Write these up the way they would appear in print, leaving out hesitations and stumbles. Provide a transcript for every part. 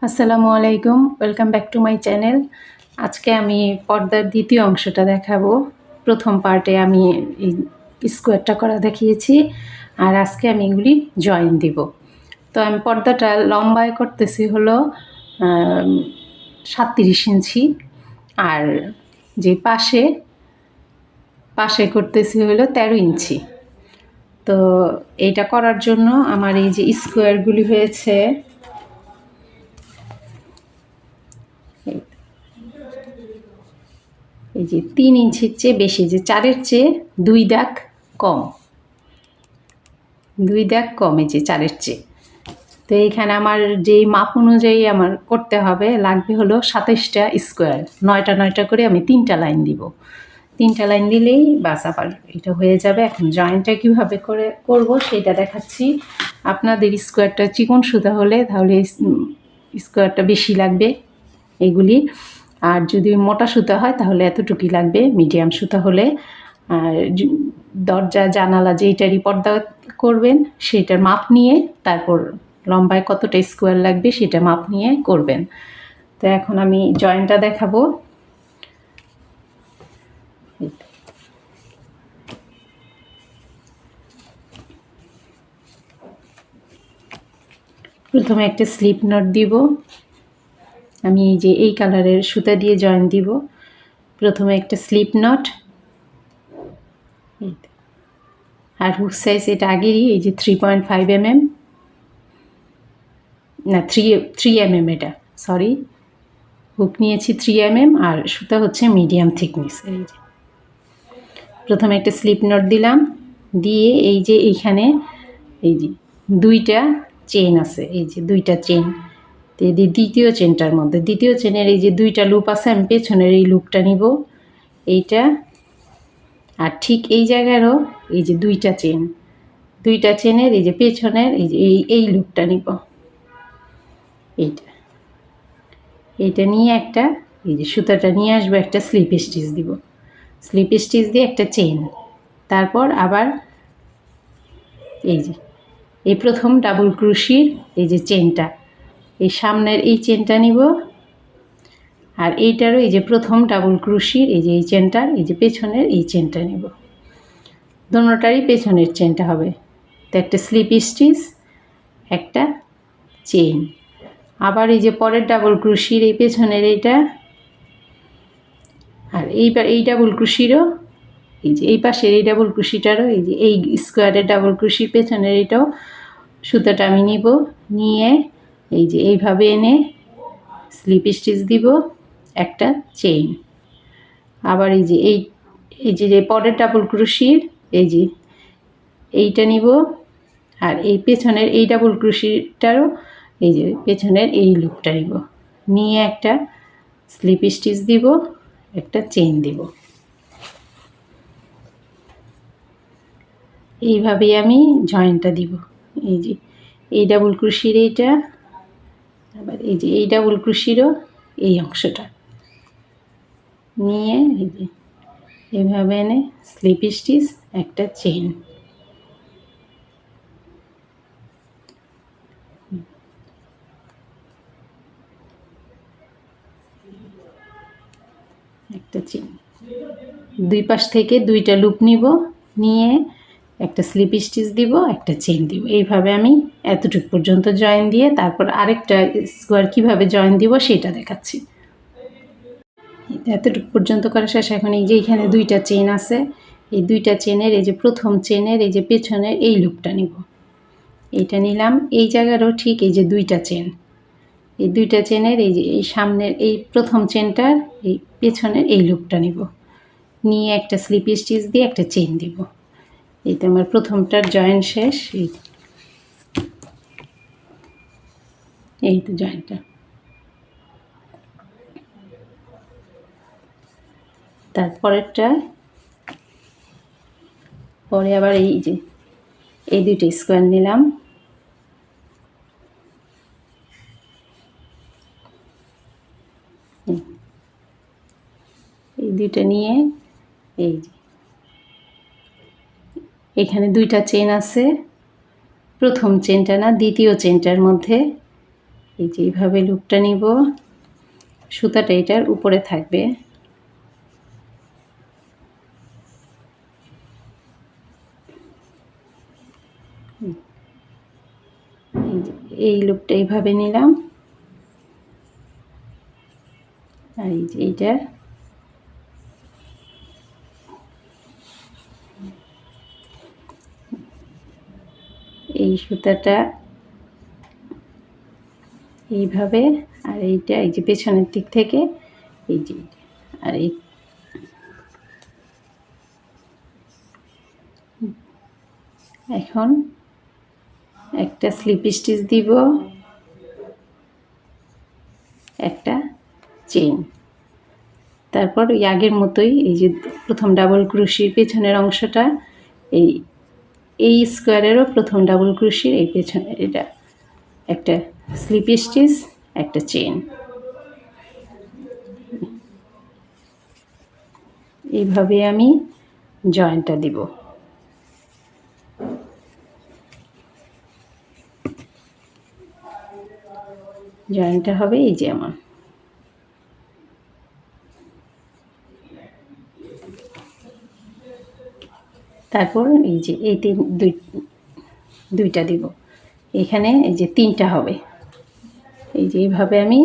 আসসালামু আলাইকুম, welcome back to my channel. আজকে আমি পর্দার দ্বিতীয় অংশটা দেখাবো। প্রথম পার্টে আমি এই স্কোয়ারটা করা দেখিয়েছি, আর আজকে আমি এগুলি জয়েন দিব। তো আমি পর্দাটা লম্বায় করতেছি হলো 37 ইঞ্চি, আর যে পাশে করতেছি হলো 13 ইঞ্চি। তো এইটা করার জন্য আমার এই যে স্কোয়ারগুলি হয়েছে এই যে 3 ইঞ্চির চেয়ে বেশি, যে 4-এর চেয়ে 2 দাগ কম, 2 দাগ কম এই যে 4-এর চেয়ে। তো এইখানে আমার যেই মাপ অনুযায়ী আমার করতে হবে, লাগবে হলো 27টা স্কোয়ার, 9টা করে আমি 3টা লাইন দিব। 3টা লাইন দিলেই বাস আবার এটা হয়ে যাবে। এখন জয়েন্টটা কীভাবে করব সেটা দেখাচ্ছি। আপনাদের স্কোয়ারটা চিকন সুতা হলে তাহলে স্কোয়ারটা বেশি লাগবে এগুলি, আর যদি মোটা সুতা হয় তাহলে এতটুকুই লাগবে মিডিয়াম সুতা হলে। আর দরজা জানালা যেইটারই পর্দা করবেন সেটার মাপ নিয়ে তারপর লম্বায় কতটা স্কোয়ার লাগবে সেটা মাপ নিয়ে করবেন। তো এখন আমি জয়েন্টটা দেখাবো। প্রথমে একটা স্লিপ নট দিব। আমি এই যে এই কালারের সুতা দিয়ে জয়েন দিব। প্রথমে একটা slip not, R hook size এটা আগেরই, এই যে 3.5 mm, না 3 mm, এটা সরি, হুক নিয়েছি 3 mm, আর সুতা হচ্ছে মিডিয়াম থিকনেস। এই যে প্রথমে একটা স্লিপ নট দিলাম, দিয়ে এই যে এইখানে এই যে 2টা চেন আছে, এই যে 2টা চেন, দ্বিতীয় চেনটার মধ্যে দ্বিতীয় চেনের এই যে 2টা লুপ আছে, আমি পেছনের এই লুপটা নিব এইটা, আর ঠিক এই জায়গারও এই যে 2টা চেনের এই যে পেছনের এই যে এই লুপটা নিব। এইটা নিয়ে একটা এই যে সুতাটা নিয়ে আসবো, একটা স্লিপ স্টিচ দিব, স্লিপ স্টিচ দিয়ে একটা চেন, তারপর আবার এই যে এই প্রথম ডাবল ক্রোশির এই যে চেনটা, এই সামনের এই চেনটা নিব, আর এইটারও এই যে প্রথম ডাবল ক্রোশির এই যে এই চেনটার এই যে পেছনের এই চেনটা নিব, দোনোটারই পেছনের চেনটা হবে। তো একটা স্লিপ স্টিচ, একটা চেন, আবার এই যে পরের ডাবল ক্রোশির এই পেছনের এইটা, আর এই ডাবল ক্রোশিরও এই যে এই পাশের এই ডাবল ক্রোশিটারও এই যে এই স্কোয়ারের ডাবল ক্রোশির পেছনের এইটাও সুতাটা আমি নিব, নিয়ে এই যে এইভাবে এনে স্লিপ স্টিচ দিব, একটা চেইন, আবার এই যে এই যে পরের ডাবল ক্রোশির এই যে এইটা নিব, আর এই পেছনের এই ডাবল ক্রোশিটারও এই যে পেছনের এই লুপটা নিব, নিয়ে একটা স্লিপ স্টিচ দিব, একটা চেইন দিব। এইভাবেই আমি জয়েন্টটা দিব। এই যে এই ডাবল ক্রোশির এইটা, আবার এই যে এই ডাবল ক্রোশিরও এই অংশটা নিয়ে এই যে এভাবে এনে স্লিপ স্টিচ, একটা চেইন, একটা চেইন, দুই পাশ থেকে 2টা লুপ নিব, নিয়ে একটা স্লিপ স্টিচ দিব, একটা চেইন দিব। এইভাবে আমি এতটুকু পর্যন্ত জয়েন দিয়ে তারপর আরেকটা স্কোয়ার কীভাবে জয়েন দিব সেটা দেখাচ্ছি। এতটুকু পর্যন্ত করা শেষ। এখন এই যে এখানে 2টা চেন আছে, এই 2টা চেনের এই যে প্রথম চেনের এই যে পেছনের এই লুপটা নিব, এইটা নিলাম, এই জায়গারও ঠিক এই যে 2টা চেন, এই 2টা চেনের এই যে এই সামনের এই প্রথম চেনটার এই পেছনের এই লুপটা নিব, নিয়ে একটা স্লিপ স্টিচ দিয়ে একটা চেইন দিব। এই তো আমার প্রথমটার জয়েন শেষ। এই তো জয়েন্টটা। তারপরেরটা পরে আবার এই যে এই 2টা স্কোয়ার নিলাম, এই দুইটা নিয়ে এই যে এখানে দুইটা চেন আছে, প্রথম চেনটা না দ্বিতীয় চেনটার মধ্যে এই যে এইভাবে লুপটা নিব, সুতাটা এটার উপরে থাকবে। এই লুপটা এইভাবে নিলাম, আর এই যে এইটা এই সুতাটা এইভাবে, আর এইটা এই যে পেছনের দিক থেকে এই যে, আর এই এখন একটা স্লিপ স্টিচ দিব, একটা চেইন, তারপর ওই আগের মতোই এই যে প্রথম ডাবল ক্রোশের পেছনের অংশটা এই এই স্কোয়ারেরও প্রথম ডাবল ক্রোশের এই পেছনে এটা একটা স্লিপ স্টিচ, একটা চেইন, এইভাবে আমি জয়েন্টটা দিব। জয়েন্টটা হবে এই যে এমন। তারপর এই যে এই দুইটা দিব, এখানে এই যে তিনটা হবে, এই যে এইভাবে আমি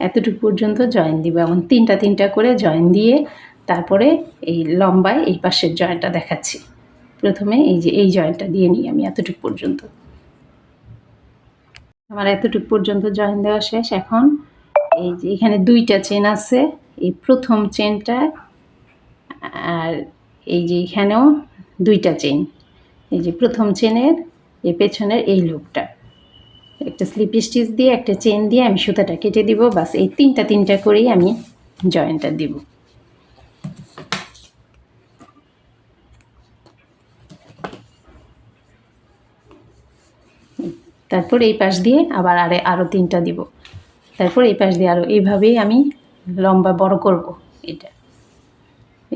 এতটুকু পর্যন্ত জয়েন দিব, এমন তিনটা তিনটা করে জয়েন দিয়ে তারপরে এই লম্বায় এই পাশের জয়েন্টটা দেখাচ্ছি। প্রথমে এই যে এই জয়েন্টটা দিয়ে নিই আমি এতটুকু পর্যন্ত। আমার এতটুকু পর্যন্ত জয়েন দেওয়া শেষ। এখন এই যে এখানে দুইটা চেন আছে, এই প্রথম চেনটা আর এই যে এখানেও দুইটা চেন, এই যে প্রথম চেনের এই পেছনের এই লুপটা একটা স্লিপ স্টিচ দিয়ে একটা চেন দিয়ে আমি সুতাটা কেটে দিব, বাস এই তিনটা তিনটা করেই আমি জয়েন্টটা দিব। তারপর এই পাশ দিয়ে আবার আরও তিনটা দিব, তারপর এই পাশ দিয়ে আরও, এইভাবেই আমি লম্বা বড় করব।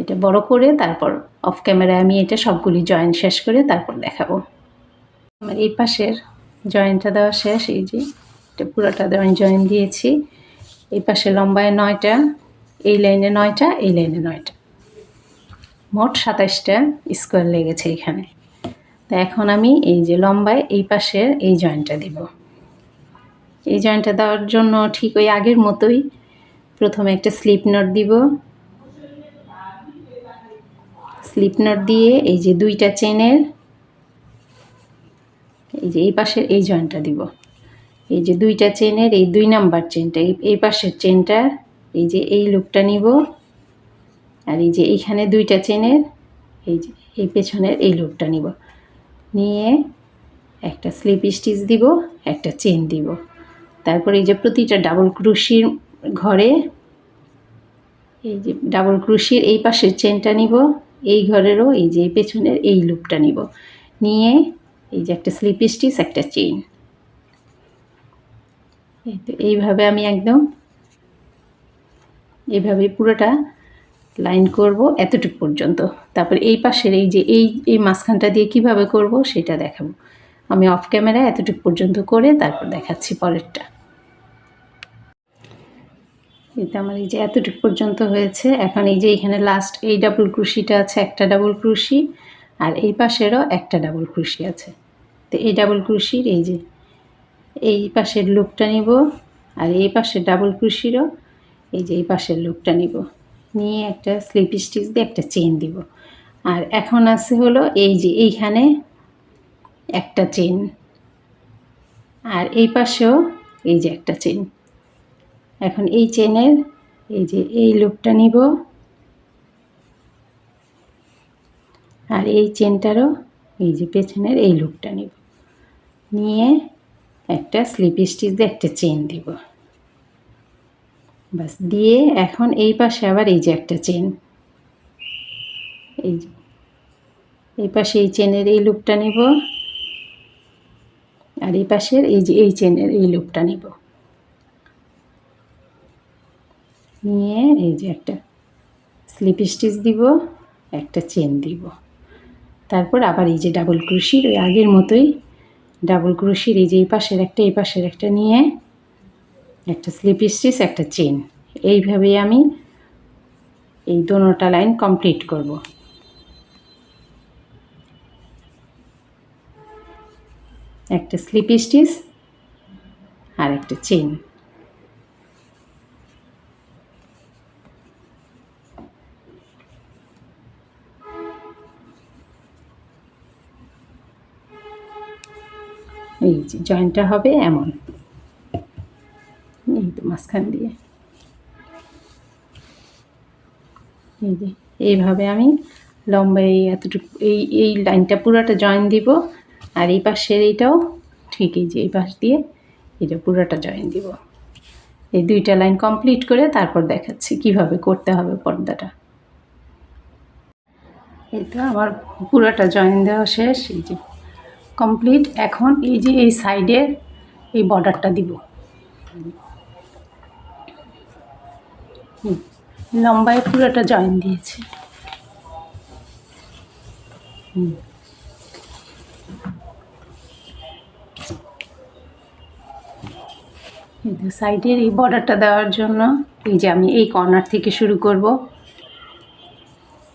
এটা বড় করে তারপর অফ ক্যামেরায় আমি এটা সবগুলি জয়েন্ট শেষ করে তারপর দেখাবো। আমার এই পাশের জয়েন্টটা দেওয়া শেষ, এই যে এটা পুরোটা জয়েন দিয়েছি। এই পাশে লম্বায় 9টা, এই লাইনে 9টা, এই লাইনে 9টা, মোট 27টা স্কোয়ার লেগেছে এখানে। তা এখন আমি এই যে লম্বায় এই পাশের এই জয়েন্টটা দিব। এই জয়েন্টটা দেওয়ার জন্য ঠিক ওই আগের মতোই প্রথমে একটা স্লিপ নট দিব, স্লিপ নট দিয়ে এই যে দুইটা চেনের এই যে এই পাশের এই জয়েন্টটা দিব, এই যে দুইটা চেনের এই 2 নাম্বার চেনটা এই পাশের চেনটা এই যে এই লুপটা নিব, আর এই যে এইখানে দুইটা চেনের এই যে এই পেছনের এই লুপটা নিব, নিয়ে একটা স্লিপ স্টিচ দিব, একটা চেন দিব। তারপর এই যে প্রতিটা ডাবল ক্রোশের ঘরে এই যে ডাবল ক্রোশের এই পাশের চেনটা নিব, এই ঘরেরও এই যে পেছনের এই লুপটা নিব, নিয়ে এই যে একটা স্লিপ স্টিচ, একটা চেইন। এইভাবে আমি একদম এইভাবে পুরোটা লাইন করব এতটুকু পর্যন্ত। তারপর এই পাশের এই যে এই মাঝখানটা দিয়ে কিভাবে করব সেটা দেখাবো। আমি অফ ক্যামেরায় এতটুকু পর্যন্ত করে তারপর দেখাচ্ছি পরেরটা। এটা আমার এই যে এতটুকু পর্যন্ত হয়েছে। এখন এই যে এখানে লাস্ট এই ডাবল ক্রোশিটা আছে, একটা ডাবল ক্রোশি, আর এই পাশেরও একটা ডাবল ক্রোশি আছে। তো এই ডাবল ক্রোশির এই যে এই পাশের লুপটা নিব, আর এই পাশের ডাবল ক্রোশিরও এই যে এই পাশের লুপটা নিব, নিয়ে একটা স্লিপ স্টিচ দিয়ে একটা চেইন দিব। আর এখন আছে হলো এই যে এইখানে একটা চেইন, আর এই পাশেও এই যে একটা চেইন। এখন এই চেইনের এই যে এই লুপটা নিব, আর এই চেনটারও এই যে পেছনের এই লুপটা নিব, নিয়ে একটা স্লিপ স্টিচ দিয়ে একটা চেইন দিব, বাস দিয়ে এখন এই পাশে আবার এই যে একটা চেন, এই যে এই পাশে এই চেনের এই লুপটা নিব, আর এই পাশের এই যে এই চেনের এই লুপটা নিব, নিয়ে এই যে একটা স্লিপ স্টিচ দিব, একটা চেন দিব, তারপর আবার এই যে ডাবল ক্রোশির ওই আগের মতোই ডাবল ক্রোশির এই যে এই পাশের একটা এই পাশের একটা নিয়ে একটা স্লিপ স্টিচ একটা চেন, এইভাবেই আমি এই দোনোটা লাইন কমপ্লিট করব। একটা স্লিপ স্টিচ আর একটা চেন। এই যে জয়েন্টটা হবে এমন, এই তো মাঝখান দিয়ে এই যে এইভাবে আমি লম্বা এই এতটুকু এই লাইনটা পুরোটা জয়েন দিব, আর এই পাশের এইটাও ঠিক এই যে এই পাশ দিয়ে এটা পুরোটা জয়েন দিব। এই দুইটা লাইন কমপ্লিট করে তারপর দেখাচ্ছি কিভাবে করতে হবে পর্দাটা। এই তো আমার পুরোটা জয়েন দেওয়া শেষ, এই যে কমপ্লিট। এখন এই যে এই সাইডের এই বর্ডারটা দিব, লম্বায় পুরোটা জয়েন দিয়েছি। সাইডের এই বর্ডারটা দেওয়ার জন্য এই যে আমি এই কর্নার থেকে শুরু করব।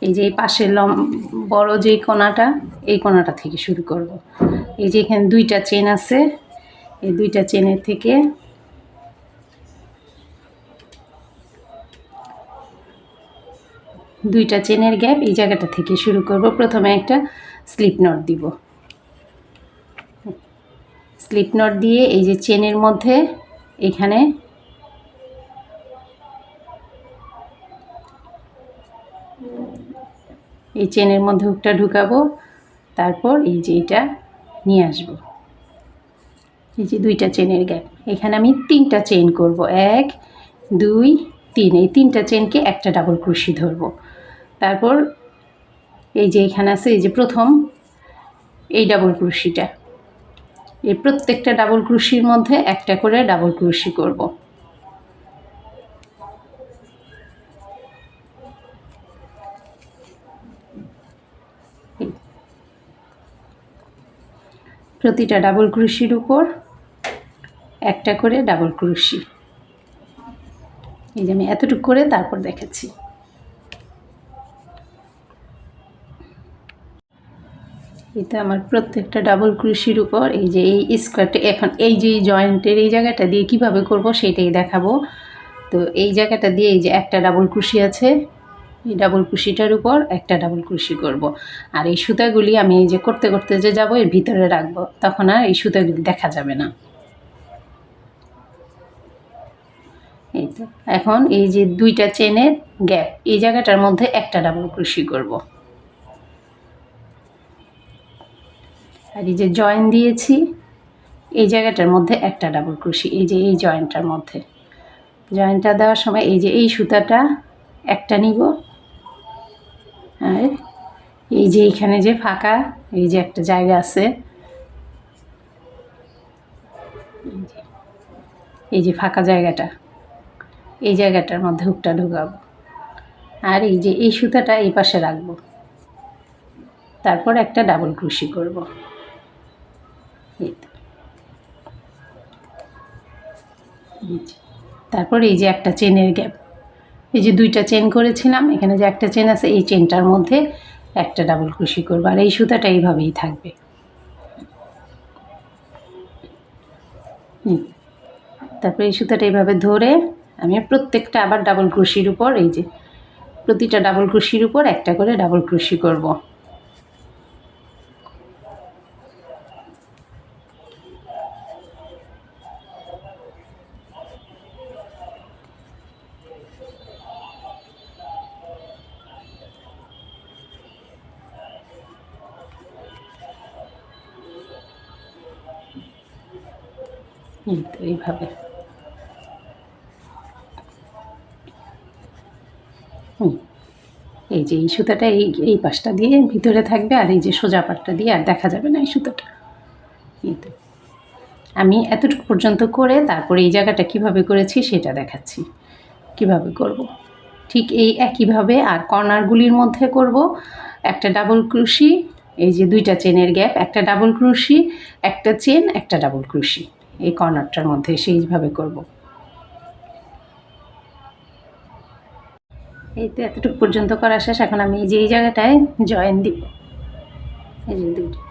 এই যে এই পাশের বড় যে কোণাটা এই কোণাটা থেকে শুরু করব। এই যে এখানে দুইটা চেন আছে, এই দুইটা চেনের থেকে দুইটা চেনের গ্যাপ এই জায়গাটা থেকে শুরু করব। প্রথমে একটা স্লিপ নট দিব, স্লিপ নট দিয়ে এই যে চেনের মধ্যে এখানে এই চেনের মধ্যে হুকটা ঢুকাবো, তারপর এই যে এটা নিয়ে আসবো। এই যে দুইটা চেনের গ্যাপ, এখানে আমি তিনটা চেইন করব, 1 2 3। এই তিনটা চেনকে একটা ডাবল ক্রোশি ধরবো। তারপর এই যে এখানে আছে এই যে প্রথম এই ডাবল ক্রোশিটা, এই প্রত্যেকটা ডাবল ক্রোশির মধ্যে একটা করে ডাবল ক্রোশি করব। প্রতিটা ডাবল ক্রোশির উপর একটা করে ডাবল ক্রোশি। এই যে আমি এতটুকু করে তারপর দেখাচ্ছি। এটা আমার প্রত্যেকটা ডাবল ক্রোশির উপর এই যে এই স্কোয়ারটা, এখন এই যে জয়েন্টের এই জায়গাটা দিয়ে কিভাবে করব সেটাই দেখাবো। তো এই জায়গাটা দিয়ে এই যে একটা ডাবল ক্রোশি আছে, এই ডাবল ক্রোশিটার উপর একটা ডাবল ক্রোশি করব। আর এই সুতাগুলি আমি এই যে করতে করতে যে যাব এর ভিতরে রাখবো, তখন আর এই সুতাগুলি দেখা যাবে না। এই তো এখন এই যে দুইটা চেনের গ্যাপ এই জায়গাটার মধ্যে একটা ডাবল ক্রোশি করব। আর এই যে জয়েন দিয়েছি এই জায়গাটার মধ্যে একটা ডাবল ক্রোশি, এই যে এই জয়েন্টটার মধ্যে। জয়েন্টটা দেওয়ার সময় এই যে এই সুতাটা একটা নিব, আর এই যে এইখানে যে ফাঁকা এই যে একটা জায়গা আছে, এই যে ফাঁকা জায়গাটা এই জায়গাটার মধ্যে হুকটা ঢুকাবো, আর এই যে এই সুতাটা এই পাশে রাখবো, তারপর একটা ডাবল ক্রোশি করব। তারপর এই যে একটা চেনের গ্যাপ, এই যে দুইটা চেন করেছিলাম, এখানে যে একটা চেন আছে এই চেনটার মধ্যে একটা ডাবল ক্রোশি করব, আর এই সুতাটা এইভাবেই থাকবে। তারপর এই সুতাটা এইভাবে ধরে আমি প্রত্যেকটা আবার ডাবল ক্রোশির উপর এই যে প্রতিটা ডাবল ক্রোশির উপর একটা করে ডাবল ক্রোশি করব। এইভাবে এই যে এই সুতাটা এই পাশটা দিয়ে ভিতরে থাকবে, আর এই যে সোজা পাটটা দিয়ে আর দেখা যাবে না এই সুতাটা। এই তো আমি এতটুকু পর্যন্ত করে তারপরে এই জায়গাটা কিভাবে করেছি সেটা দেখাচ্ছি কিভাবে করব। ঠিক এই একইভাবে আর কর্নারগুলির মধ্যে করব একটা ডাবল ক্রোশি, এই যে দুইটা চেনের গ্যাপ, একটা ডাবল ক্রোশি, একটা চেন, একটা ডাবল ক্রোশি, এই কর্নারটার মধ্যে সেইভাবে করব। এই তো এতটুকু পর্যন্ত করা শেষ। এখন আমি এই যে এই জায়গাটায় জয়েন দিব, এই যে দুইটা,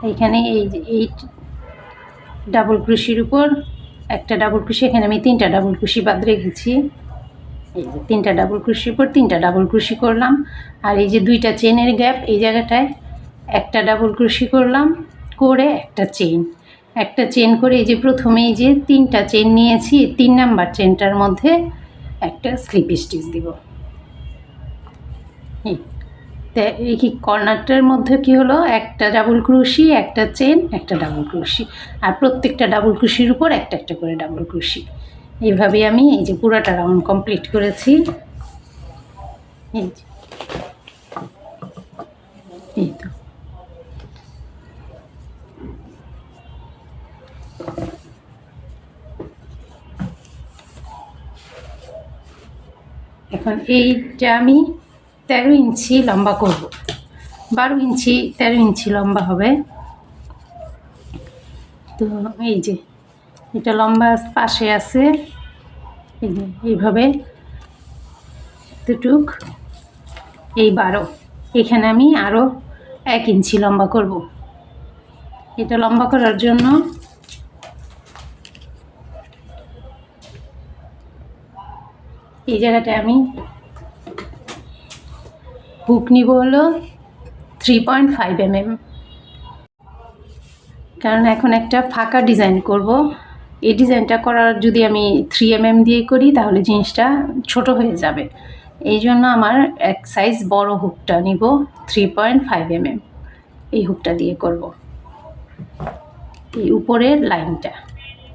এইখানে এই যে এই ডাবল ক্রোশির উপর একটা ডাবল ক্রোশি, এখানে আমি 3টা ডাবল ক্রোশি বাদ রেখেছি। এই যে 3টা ডাবল ক্রোশির উপর 3টা ডাবল ক্রোশি করলাম, আর এই যে দুইটা চেনের গ্যাপ এই জায়গাটায় একটা ডাবল ক্রোশি করলাম, করে একটা চেন করে এই যে প্রথমেই যে 3টা চেন নিয়েছি, 3 নাম্বার চেনটার মধ্যে একটা স্লিপ স্টিচ দিব। এই কি কর্নারটার মধ্যে কি হলো, একটা ডাবল ক্রোশি, একটা চেন, একটা ডাবল ক্রোশি, আর প্রত্যেকটা ডাবল ক্রোশির উপর একটা একটা করে ডাবল ক্রোশি। এইভাবে আমি এই যে পুরাটা রাউন্ড কমপ্লিট করেছি। এই তো এখন এইটা আমি 13 ইঞ্চি লম্বা করব, 12 ইঞ্চি 13 ইঞ্চি লম্বা হবে। তো এই যে এটা লম্বা পাশে আছে, এই যে এইভাবে এতটুক, এই 12, এখানে আমি আরও 1 ইঞ্চি লম্বা করব। এটা লম্বা করার জন্য এই জায়গাটায় আমি হুক নিব হলো 3.5 mm, কারণ এখন একটা ফাঁকা ডিজাইন করব। এই ডিজাইনটা করার যদি আমি 3 mm দিয়ে করি তাহলে জিনিসটা ছোট হয়ে যাবে, এই জন্য আমার এক সাইজ বড় হুকটা নিব 3.5 mm, এই হুকটা দিয়ে করব। এই উপরের লাইনটা,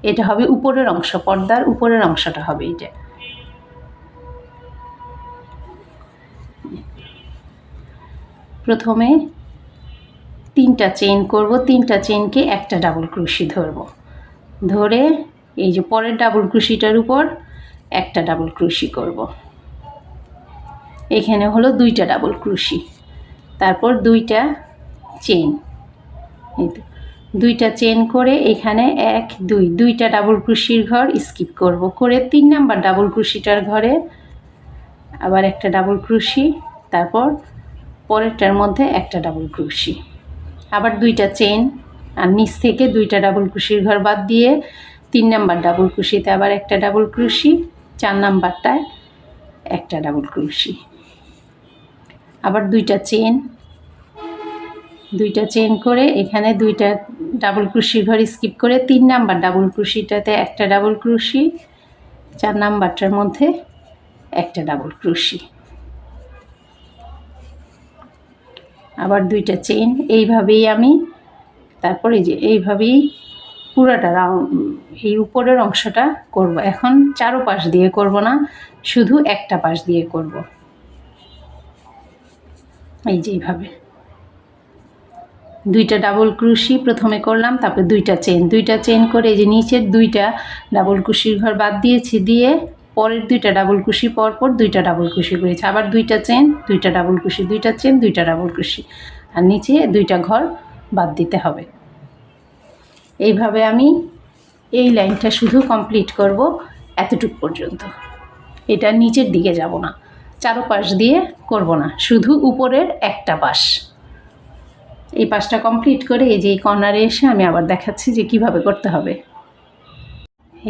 এটা হবে উপরের অংশ, পর্দার উপরের অংশটা হবে এটা। প্রথমে 3টা চেইন করব, 3টা চেইনকে একটা ডাবল ক্রোশি ধরব, ধরে এই যে পরের ডাবল ক্রোশিটার উপর একটা ডাবল ক্রোশি করব। এখানে হলো 2টা ডাবল ক্রোশি, তারপর 2টা চেইন, এই তো 2টা চেইন করে এখানে 1 2 2টা ডাবল ক্রোশির ঘর স্কিপ করব, করে 3 নাম্বার ডাবল ক্রোশিটার ঘরে আবার একটা ডাবল ক্রোশি, তারপর পরেরটার মধ্যে একটা ডাবল ক্রোশি, আবার 2টা চেইন, আর নিচ থেকে 2টা ডাবল ক্রোশির ঘর বাদ দিয়ে 3 নাম্বার ডাবল ক্রোশিতে আবার একটা ডাবল ক্রোশি, 4 নাম্বারটায় একটা ডাবল ক্রোশি, আবার 2টা চেইন করে এখানে 2টা ডাবল ক্রোশির ঘর স্কিপ করে 3 নাম্বার ডাবল ক্রোশিটাতে একটা ডাবল ক্রোশি, 4 নাম্বারটার মধ্যে একটা ডাবল ক্রোশি, আবার 2টা চেইন। এইভাবেই আমি তারপরে যে এইভাবেই পুরাটা রাউন্ড এই উপরের অংশটা করব। এখন চারোপাশ দিয়ে করব না, শুধু একটা পাশ দিয়ে করব। এই যে এইভাবে 2টা ডাবল ক্রোশি প্রথমে করলাম, তারপরে 2টা চেইন করে এই যে নিচের 2টা ডাবল ক্রোশির ঘর বাদ দিয়েছি, দিয়ে পরের 2টা ডাবল ক্রোশি পরপর 2টা ডাবল ক্রোশি করেছি, আবার 2টা চেইন, 2টা ডাবল ক্রোশি, 2টা চেইন, 2টা ডাবল ক্রোশি, আর নিচে 2টা ঘর বাদ দিতে হবে। এইভাবে আমি এই লাইনটা শুধু কমপ্লিট করব এতটুক পর্যন্ত, এটা নিচের দিকে যাব না, চারোপাশ দিয়ে করব না, শুধু উপরের একটা পাশ। এই পাশটা কমপ্লিট করে এই যে এই কর্নারে এসে আমি আবার দেখাচ্ছি যে কিভাবে করতে হবে।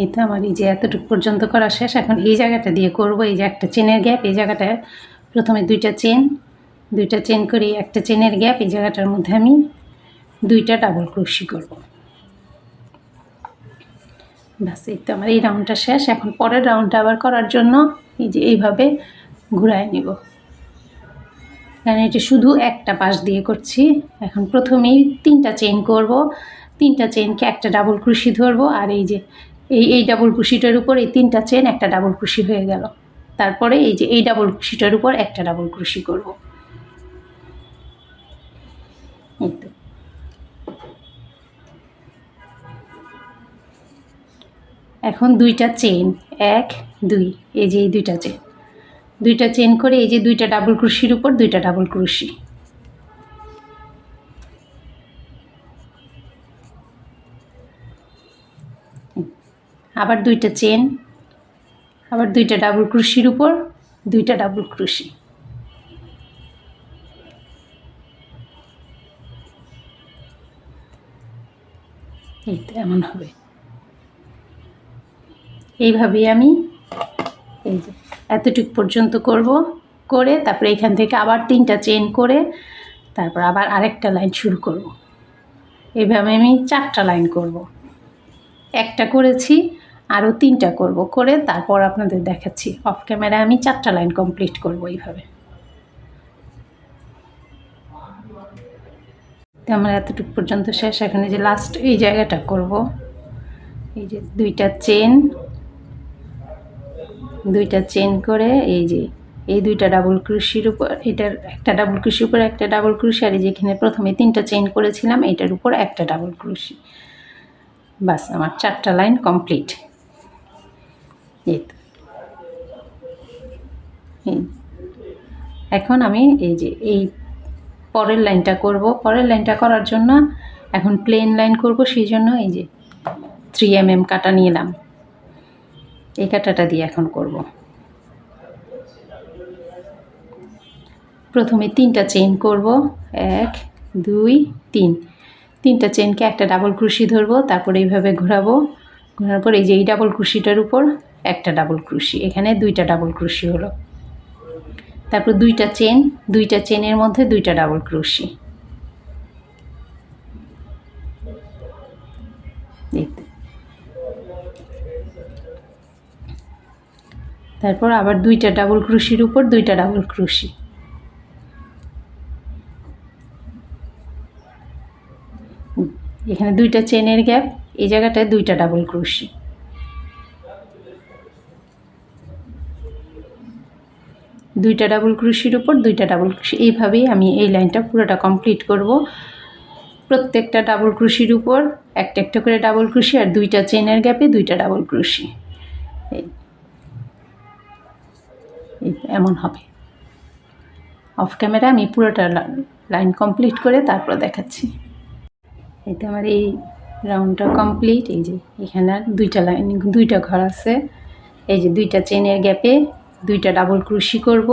এই তো আমার এই যে এতটুকু পর্যন্ত করা শেষ। এখন এই জায়গাটা দিয়ে করব, এই যে একটা চেনের গ্যাপ, এই জায়গাটায় প্রথমে 2টা চেন করে একটা চেনের গ্যাপ, এই জায়গাটার মধ্যে আমি 2টা ডাবল ক্রোশি করব। ব্যাস, এই তো আমার এই রাউন্ডটা শেষ। এখন পরের রাউন্ডটা আবার করার জন্য এই যে এইভাবে ঘুরায় নিব, কারণ এটা শুধু একটা পাশ দিয়ে করছি। এখন প্রথমেই 3টা চেইন করব, 3টা চেইনকে একটা ডাবল ক্রোশি ধরবো, আর এই যে এই ডাবল ক্রোশিটার উপর এই 3টা চেইন একটা ডাবল ক্রোশি হয়ে গেল, তারপরে এই যে এই ডাবল ক্রোশিটার উপর একটা ডাবল ক্রোশি করব। এই তো এখন 2টা চেইন, 1 2, এই যে এই 2টা চেইন, দুইটা চেন করে এই যে দুইটা ডাবল ক্রোশের উপর দুইটা ডাবল ক্রোশি, আবার দুইটা চেন, আবার দুইটা ডাবল ক্রোশের উপর দুইটা ডাবল ক্রোশি, এই তো এমন হবে। এইভাবেই আমি এই যে এতটুকু পর্যন্ত করব, করে তারপরে এখান থেকে আবার তিনটা চেন করে তারপর আবার আরেকটা লাইন শুরু করব। এইভাবে আমি 4টা লাইন করব। একটা করেছি, আরও 3টা করব, করে তারপর আপনাদের দেখাচ্ছি। অফ ক্যামেরা আমি 4টা লাইন কমপ্লিট করব এইভাবে। তো আমার এতটুকু পর্যন্ত শেষ। এখানে যে লাস্ট এই জায়গাটা করব, এই যে দুইটা চেন করে এই যে এই দুইটা ডাবল ক্রোশের উপর, এটার একটা ডাবল ক্রোশের উপর একটা ডাবল ক্রোশি, আর যেখানে প্রথমে 3টা চেন করেছিলাম এটার উপর একটা ডাবল ক্রোশি। বাস আমার 4টা লাইন কমপ্লিট। এই তো এখন আমি এই যে এই পরের লাইনটা করব। পরের লাইনটা করার জন্য এখন প্লেন লাইন করব, সেই জন্য এই যে 3 mm কাটা নিলাম, এই কাটাটা দিয়ে এখন করব। প্রথমে 3টা চেন করব, 1 2 3, 3টা চেনকে একটা ডাবল ক্রোশি ধরবো, তারপর এইভাবে ঘোরাবো, ঘোরার পর এই যে এই ডাবল ক্রোশিটার উপর একটা ডাবল ক্রোশি, এখানে দুইটা ডাবল ক্রোশি হলো। তারপর দুইটা চেনের মধ্যে দুইটা ডাবল ক্রোশি, তারপর আবার দুইটা ডাবল ক্রোশির উপর দুইটা ডাবল ক্রোশি, এখানে দুইটা চেনের গ্যাপ, এই জায়গাটায় দুইটা ডাবল ক্রোশি, দুইটা ডাবল ক্রোশির উপর দুইটা ডাবল ক্রোশি। এইভাবেই আমি এই লাইনটা পুরোটা কমপ্লিট করব। প্রত্যেকটা ডাবল ক্রোশির উপর একটা একটা করে ডাবল ক্রোশি, আর দুইটা চেনের গ্যাপে দুইটা ডাবল ক্রোশি, এমন হবে। অফ ক্যামেরা আমি পুরোটা লাইন কমপ্লিট করে তারপর দেখাচ্ছি। এই তো আমার এই রাউন্ডটা কমপ্লিট। এই যে এখানে দুইটা লাইন, দুইটা ঘর আছে, এই যে দুইটা চেনের গ্যাপে দুইটা ডাবল ক্রোশি করব,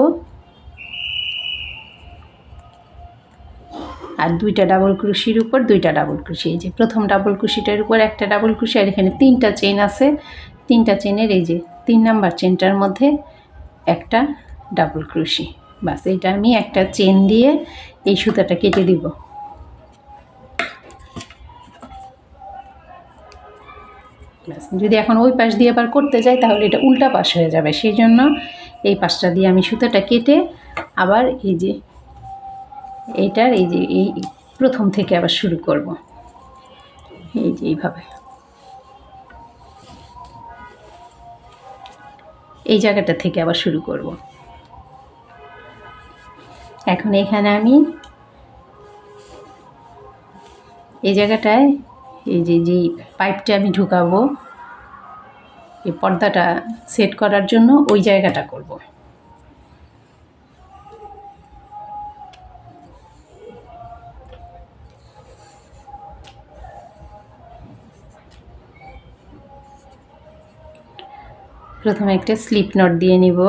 আর দুইটা ডাবল ক্রোশির উপর দুইটা ডাবল ক্রোশি। এই যে প্রথম ডাবল ক্রোশিটার উপর একটা ডাবল ক্রোশি, আর এখানে 3টা চেন আছে, 3টা চেনের এই যে 3 নাম্বার চেনটার মধ্যে একটা ডাবল ক্রোশি। বাস এটা আমি একটা চেন দিয়ে এই সুতাটা কেটে দিব। যদি এখন ওই পাশ দিয়ে আবার করতে যাই তাহলে এটা উল্টা পাশ হয়ে যাবে, সেই জন্য এই পাশটা দিয়ে আমি সুতাটা কেটে আবার এই যে এইটার এই যে এই প্রথম থেকে আবার শুরু করব। এই যে এইভাবে এই জায়গাটা থেকে আবার শুরু করব। এখন এখানে আমি এই জায়গাটায় এই যে পাইপটা আমি ঢুকাবো, এই পর্দাটা সেট করার জন্য ওই জায়গাটা করব। প্রথমে একটা স্লিপ নট দিয়ে নিব,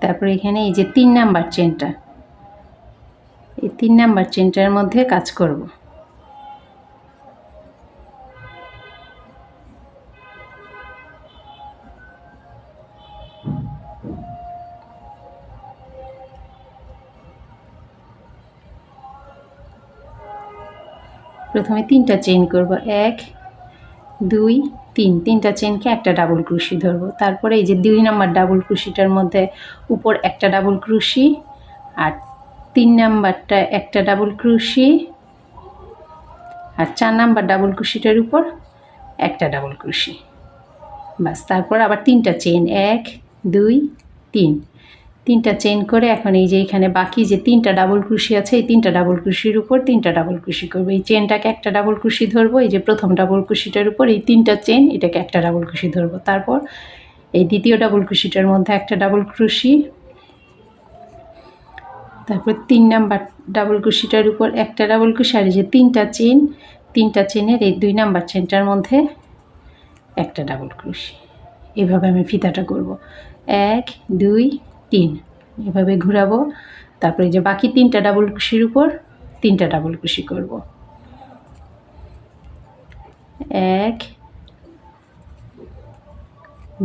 তারপর এখানে এই যে 3 নাম্বার চেনটা, এই 3 নাম্বার চেনটার মধ্যে কাজ করব। প্রথমে 3টা চেন করব, 1 2 3, 3টা চেনকে একটা ডাবল ক্রোশি ধরব, তারপরে এই যে 2 নাম্বার ডাবল ক্রোশিটার মধ্যে উপর একটা ডাবল ক্রোশি, আর 3 নাম্বারটা একটা ডাবল ক্রোশি, আর 4 নাম্বার ডাবল ক্রোশিটার উপর একটা ডাবল ক্রোশি। বাস তারপর আবার 3টা চেন, 1 2 3, তিনটা চেন করে এখন এই যে এখানে বাকি যে তিনটা ডাবল ক্রোশি আছে এই তিনটা ডাবল ক্রোশির উপর তিনটা ডাবল ক্রোশি করব। এই চেনটাকে একটা ডাবল ক্রোশি ধরবো, এই যে প্রথম ডাবল ক্রোশিটার উপর এই তিনটা চেন এটাকে একটা ডাবল ক্রোশি ধরবো, তারপর এই দ্বিতীয় ডাবল ক্রোশিটার মধ্যে একটা ডাবল ক্রোশি, তারপর 3 নাম্বার ডাবল ক্রোশিটার উপর একটা ডাবল ক্রোশি, আর এই যে তিনটা চেনের এই 2 নাম্বার চেনটার মধ্যে একটা ডাবল ক্রোশি। এভাবে আমি ফিতাটা করব 1 2 3 এভাবে ঘোরাবো। তারপরে যে বাকি তিনটা ডাবল ক্রোশির উপর তিনটা ডাবল ক্রোশি করব 1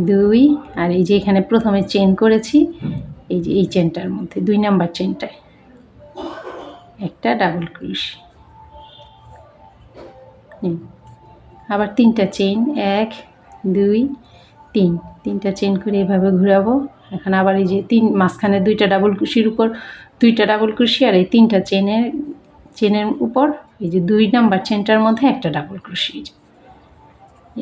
2, আর এই যে এখানে প্রথমে চেন করেছি এই যে এই চেনটার মধ্যে 2 নাম্বার চেনটায় একটা ডাবল ক্রোশি, আবার তিনটা চেন 1 2 3 তিনটা চেন করে এভাবে ঘোরাবো। এখন আবার এই যে মাঝখানে 2টা ডাবল ক্রোশির উপর 2টা ডাবল ক্রোশি, আর এই তিনটা চেনের উপর এই যে 2 নাম্বার চেনটার মধ্যে একটা ডাবল ক্রোশি,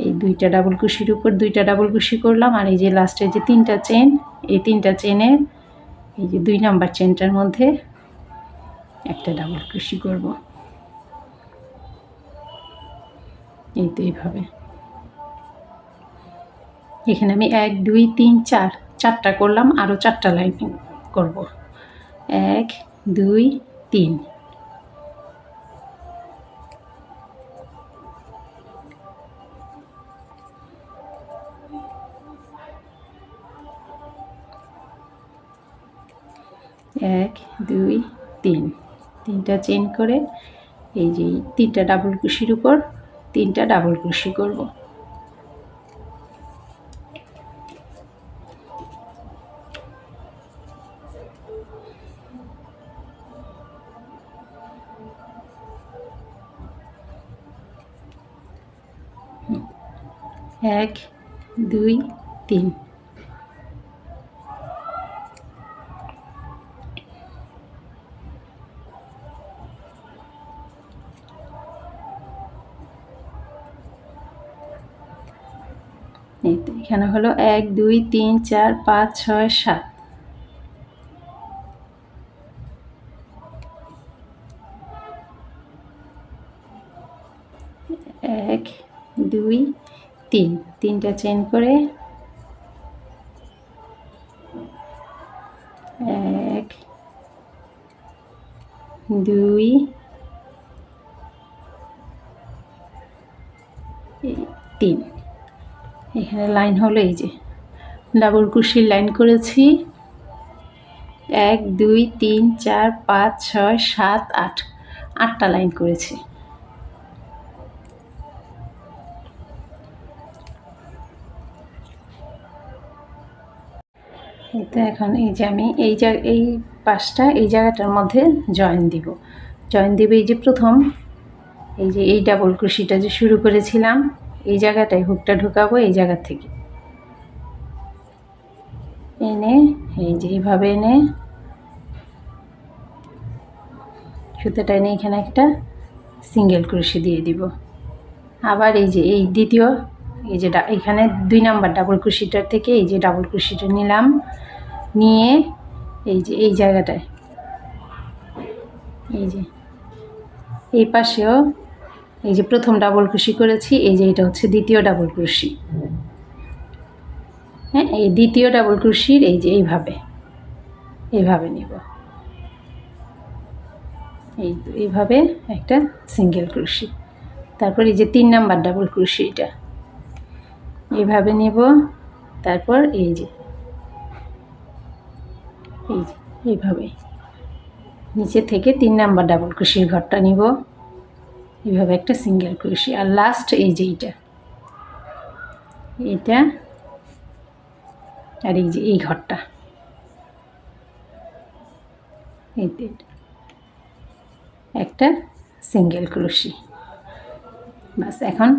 এই 2টা ডাবল ক্রোশির উপর 2টা ডাবল ক্রোশি করলাম। আর এই যে লাস্টে যে তিনটা চেন এই তিনটা চেনের এই যে 2 নাম্বার চেনটার মধ্যে একটা ডাবল ক্রোশি করব। এই তো এইভাবে এখানে আমি 1 2 3 4 চারটা করলাম, আরও 4টা লাইন করব 1 2 3 1 2 3 তিনটা চেন করে এই যে তিনটা ডাবল ক্রোশির উপর তিনটা ডাবল ক্রোশি করব। এক দুই তিন, এই তো এখানে হলো 1 2 3 4 5 6 7, 1 2 3 তিনটা চেন করে 1 2 3, এখানে লাইন হলো এই যে ডাবল ক্রোশির লাইন করেছি 1 2 3 4 5 6 7 8, 8টা লাইন করেছি। এই তো এখন এই যে আমি এই পাশটা এই জায়গাটার মধ্যে জয়েন দিব এই যে প্রথম এই যে এই ডাবল ক্রোশিটা যে শুরু করেছিলাম এই জায়গাটায় হুকটা ঢোকাবো, এই জায়গা থেকে এনে এই যে এইভাবে এনে সুতোটা এনে এখানে একটা সিঙ্গেল ক্রোশি দিয়ে দিব। আবার এই যে এই দ্বিতীয় এই যে এখানে 2 নাম্বার ডাবল ক্রোশিটার থেকে এই যে ডাবল ক্রোশিটা নিলাম, নিয়ে এই যে এই জায়গাটায় এই যে এই পাশেও এই যে প্রথম ডাবল ক্রোশি করেছি এই যে এটা হচ্ছে দ্বিতীয় ডাবল ক্রোশি, হ্যাঁ এই দ্বিতীয় ডাবল ক্রোশির এই যে এইভাবে নিব, এই তো এইভাবে একটা সিঙ্গেল ক্রোশি। তারপর এই যে 3 নাম্বার ডাবল ক্রোশি এটা এইভাবে নিব, তারপর এই যে এইভাবে নিচে থেকে 3 নাম্বার ডাবল ক্রোশির ঘরটা নিব, এইভাবে একটা সিঙ্গেল ক্রোশি। আর লাস্ট এই যে এটা আর এই যে এই ঘরটা এইতে একটা সিঙ্গেল ক্রোশি। বাস এখন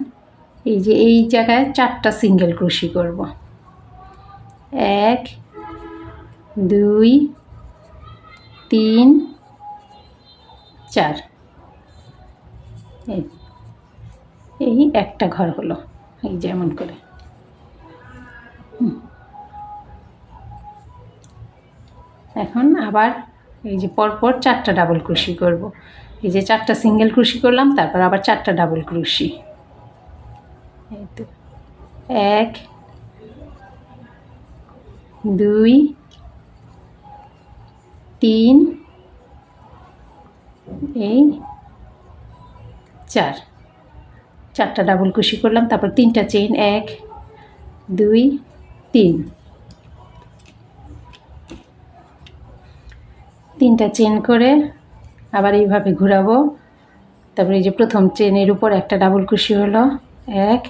এই যে এই জায়গায় 4টা সিঙ্গেল ক্রোশি করব 1 2 3 4, এই একটা ঘর হলো এই যেমন করে। এখন আবার এই যে পরপর 4টা ডাবল ক্রোশি করব। এই যে 4টা সিঙ্গেল ক্রোশি করলাম, তারপর আবার 4টা ডাবল ক্রোশি। এই তো 1 2 3 এই 4টা ডাবল ক্রোশি করলাম, তারপর 3টা চেইন 1 2 3 3টা চেইন করে আবার এইভাবে ঘোরাবো। তারপরে এই যে প্রথম চেনের উপর একটা ডাবল ক্রোশি হলো 1,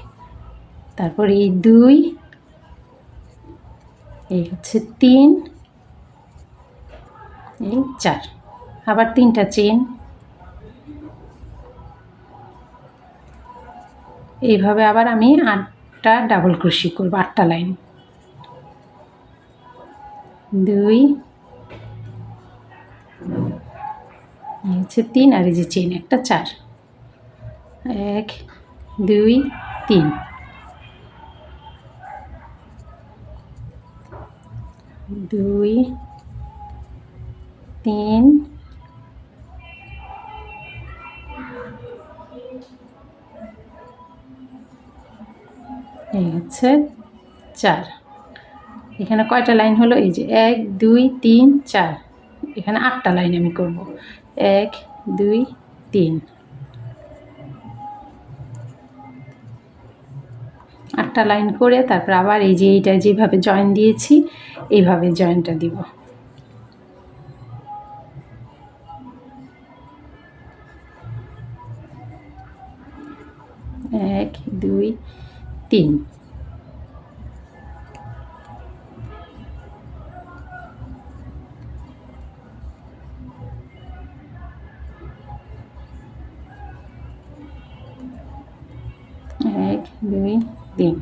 তারপর এই 2, এই হচ্ছে 3, এই 4, আবার 3টা চেন। এইভাবে আবার আমি 8টা ডাবল ক্রোশি করব, 8টা লাইন। 2 এই হচ্ছে 3, আর এই যে চেন একটা 4, 1 2 3, 2 3 এই হচ্ছে 4। এখানে কয়টা লাইন হলো? এই যে 1 2 3 4, এখানে 8টা লাইন আমি করব। 1 2 3, 8টা লাইন করে তারপর আবার এই যে এইটা যেভাবে জয়েন দিয়েছি এইভাবে জয়েনটা দিব। 1 2 3, 1 2 3,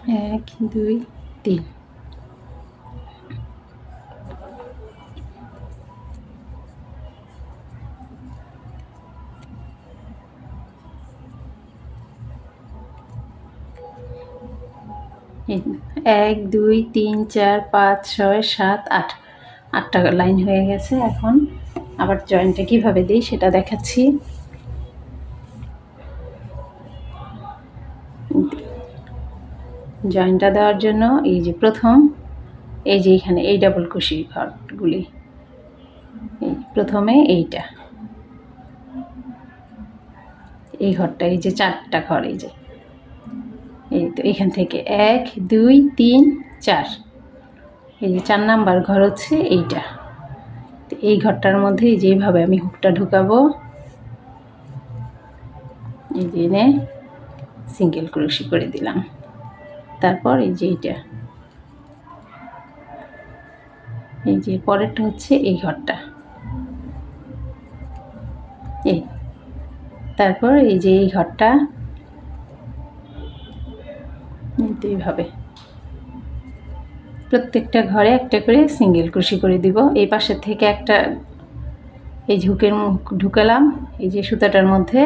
1 2 3। এক দুই তিন চার পাঁচ ছয় সাত আট, 8টা লাইন হয়ে গেছে। এখন আবার জয়েন্টটা কিভাবে দিই সেটা দেখাচ্ছি। জয়েন্টটা দেওয়ার জন্য এই যে প্রথম এই যে এখানে এই ডাবল ক্রোশি ঘরগুলি, এই প্রথমে এইটা, এই ঘরটা, এই যে 4টা ঘর, এই যে এই তো এখান থেকে 1 2 3 4, এই যে 4 নাম্বার ঘর হচ্ছে এইটা। তো এই ঘরটার মধ্যে যেভাবে আমি হুকটা ঢুকাবো, এই যে এনে সিঙ্গেল ক্রোশি করে দিলাম। তারপর এই যে এইটা, এই যে পরেরটা হচ্ছে এই ঘরটা, এই তারপর এই যে এই ঘরটা, এইভাবে প্রত্যেকটা ঘরে একটা করে সিঙ্গেল ক্রোশি করে দিব। এই পাশের থেকে একটা এই ঝুঁকের মুখ ঢুকালাম এই যে সুতাটার মধ্যে,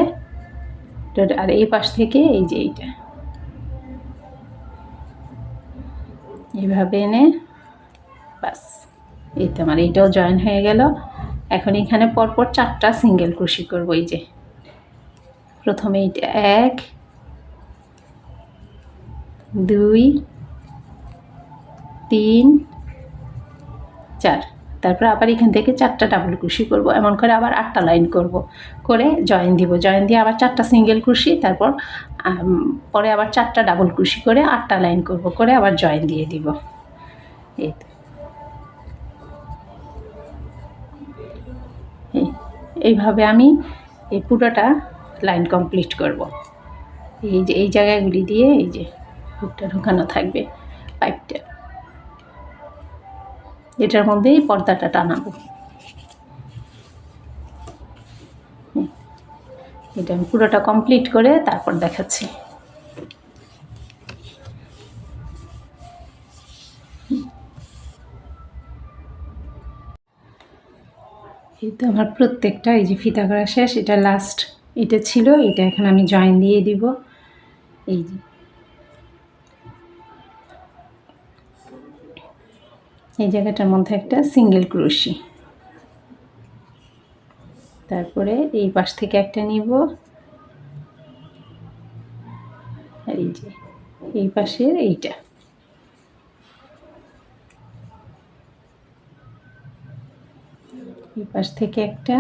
আর এই পাশ থেকে এই যে এইটা এইভাবে এনে বাস, এই তো আমার এইটাও জয়েন হয়ে গেল। এখন এখানে পরপর 4টা সিঙ্গেল ক্রোশি করব। এই যে প্রথমে এইটা 1 2 3 4, তারপর আবার এখান থেকে 4টা ডাবল ক্রোশি করব। এমন করে আবার 8টা লাইন করব, করে জয়েন দিব, জয়েন দিয়ে আবার 4টা সিঙ্গেল ক্রোশি, তারপর পরে আবার 4টা ডাবল ক্রোশি করে 8টা লাইন করব, করে আবার জয়েন দিয়ে দিব। এই তো এইভাবে আমি এই পুরোটা লাইন কমপ্লিট করব। এই যে এই জায়গাগুলি দিয়ে এই যে হুকটা ঢোকানো থাকবে পাইপটা, এটার মধ্যেই পর্দাটা টানাবো। এটা আমি পুরোটা কমপ্লিট করে তারপর দেখাচ্ছি। এই তো আমার প্রত্যেকটা এই যে ফিতা করা শেষ, এটা লাস্ট, এটা ছিল, এটা এখন আমি জয়েন দিয়ে দিব। এই যে এই জায়গাটার মধ্যে একটা সিঙ্গেল ক্রোশি, তারপরে এই পাশ থেকে একটা নিব, আর এই যে এই পাশের এইটা, এই পাশ থেকে একটা,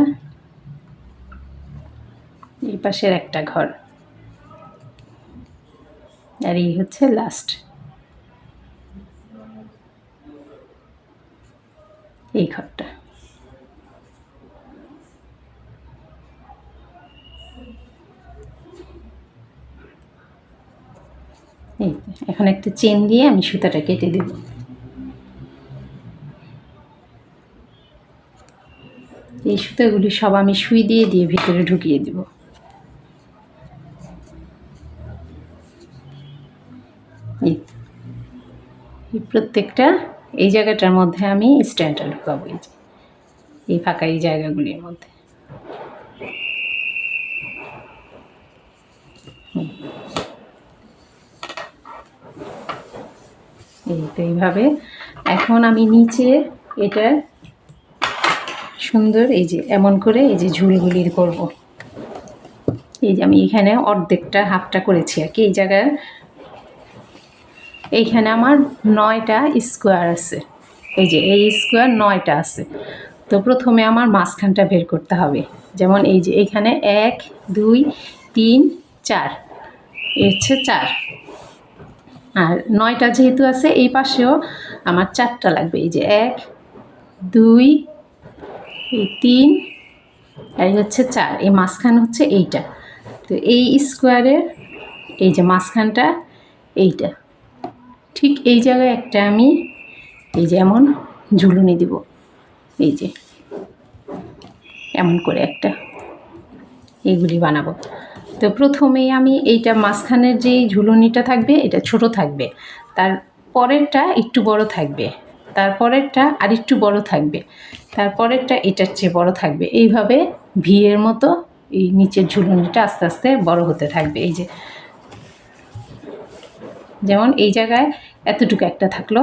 এই পাশের একটা ঘর, আর এই হচ্ছে লাস্ট এই ঘরটা। এই এখন একটা চেন দিয়ে আমি সুতাটা কেটে দেব। এই সুতাগুলি সব আমি সুই দিয়ে দিয়ে ভিতরে ঢুকিয়ে দেব। এই প্রত্যেকটা এই জায়গাটার মধ্যে আমি স্ট্যান্ডটা ঢুকাবো, এই যে এই ফাঁকা এই জায়গাগুলির মধ্যে। এই তো এইভাবে এখন আমি নিচে এটা সুন্দর এই যে এমন করে এই যে ঝুলগুলির করব। এই যে আমি এখানে অর্ধেকটা হাফটা করেছি আর কি, এই জায়গায় এইখানে আমার 9টা স্কোয়ার আছে, এই যে এই স্কোয়ার 9টা আছে। তো প্রথমে আমার মাঝখানটা বের করতে হবে, যেমন এই যে এইখানে 1 2 3 4, এই হচ্ছে 4, আর 9টা যেহেতু আছে এই পাশেও আমার 4টা লাগবে, এই যে 1 2 3 আর হচ্ছে 4, এই মাঝখান হচ্ছে এইটা। তো এই স্কোয়ারের এই যে মাঝখানটা এইটা, ঠিক এই জায়গায় একটা আমি এই যে এমন ঝুলুনি দিব, এই যে এমন করে একটা এইগুলি বানাবো। তো প্রথমেই আমি এইটা মাঝখানের যেই ঝুলুনিটা থাকবে এটা ছোট থাকবে, তার পরেরটা একটু বড় থাকবে, তারপরেরটা আর একটু বড় থাকবে, তারপরেরটা এটার চেয়ে বড় থাকবে, এইভাবে ভিয়ের মতো এই নিচের ঝুলুনিটা আস্তে আস্তে বড় হতে থাকবে। এই যে যেমন এই জায়গায় এতটুকু একটা থাকলো,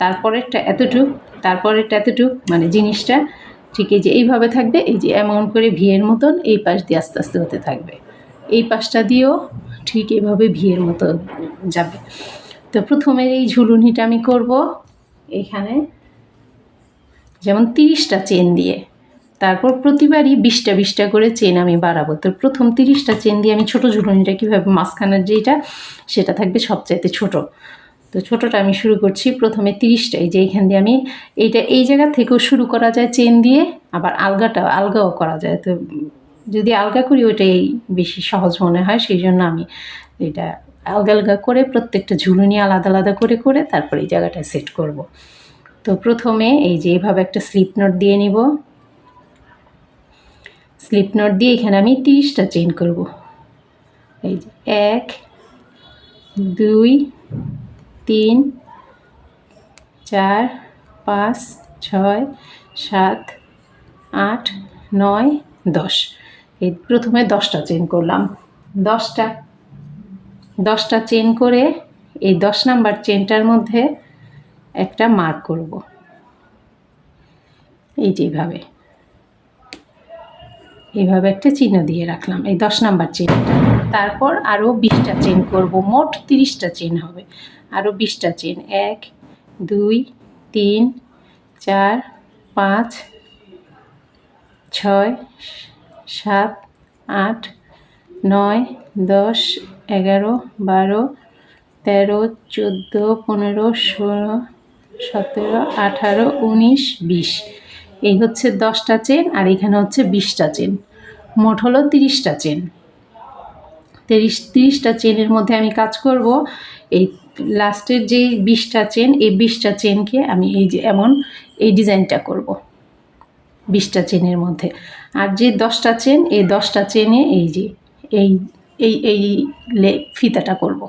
তারপরেরটা এতটুক, তারপরেরটা এতটুক, মানে জিনিসটা ঠিক এই যে এইভাবে থাকবে, এই যে এমন করে ভিয়ের মতন এই পাশ দিয়ে আস্তে আস্তে হতে থাকবে, এই পাশটা দিয়েও ঠিক এভাবে ভিয়ের মতো যাবে। তো প্রথমের এই ঝুলুনিটা আমি করব এখানে যেমন 30টা চেন দিয়ে, তারপর প্রতিবারই 20টা 20টা করে চেন আমি বাড়াবো। তো প্রথম 30টা চেন দিয়ে আমি ছোটো ঝুলুনিটা কীভাবে, মাঝখানের যেটা সেটা থাকবে সবচাইতে ছোট, তো ছোটোটা আমি শুরু করছি প্রথমে 30টা, এই যে এইখান দিয়ে আমি এইটা এই জায়গা থেকেও শুরু করা যায় চেন দিয়ে, আবার আলগাও করা যায়। তো যদি আলগা করি ওইটাই বেশি সহজ মনে হয়, সেই জন্য আমি এটা আলগা আলগা করে প্রত্যেকটা ঝুলুনি আলাদা আলাদা করে করে তারপর এই জায়গাটা সেট করব। তো প্রথমে এই যে এইভাবে একটা স্লিপ নট দিয়ে নিব, স্লিপ নট দিয়ে এখানে আমি 30টা চেইন করব। এই যে 1 2 3 4 5 6 7 8 9 10, এই প্রথমে 10টা চেইন করলাম, 10টা চেইন করে এই 10 নাম্বার চেনটার মধ্যে একটা মার্ক করব, এই যে এইভাবে একটা চিহ্ন দিয়ে রাখলাম এই 10 নাম্বার চেনটা। তারপর আরও 20টা চেন করব, মোট 30টা চেন হবে, আরও 20টা চেন 1 2 3 4 5 6 7 8 9 10 11 12 13 14 15 16 17 18 19 20, এই হচ্ছে 10টা চেন, আর এখানে হচ্ছে 20টা চেন, মোট হলো 30টা চেন। 30টা চেনের মধ্যে আমি কাজ করব এই লাস্টের যে 20টা চেন, এই 20টা চেনকে আমি এই যে এমন এই ডিজাইনটা করব 20টা চেনের মধ্যে, আর যে 10টা চেন এই 10টা চেনে এই যে এই এই এই ফিতাটা করব,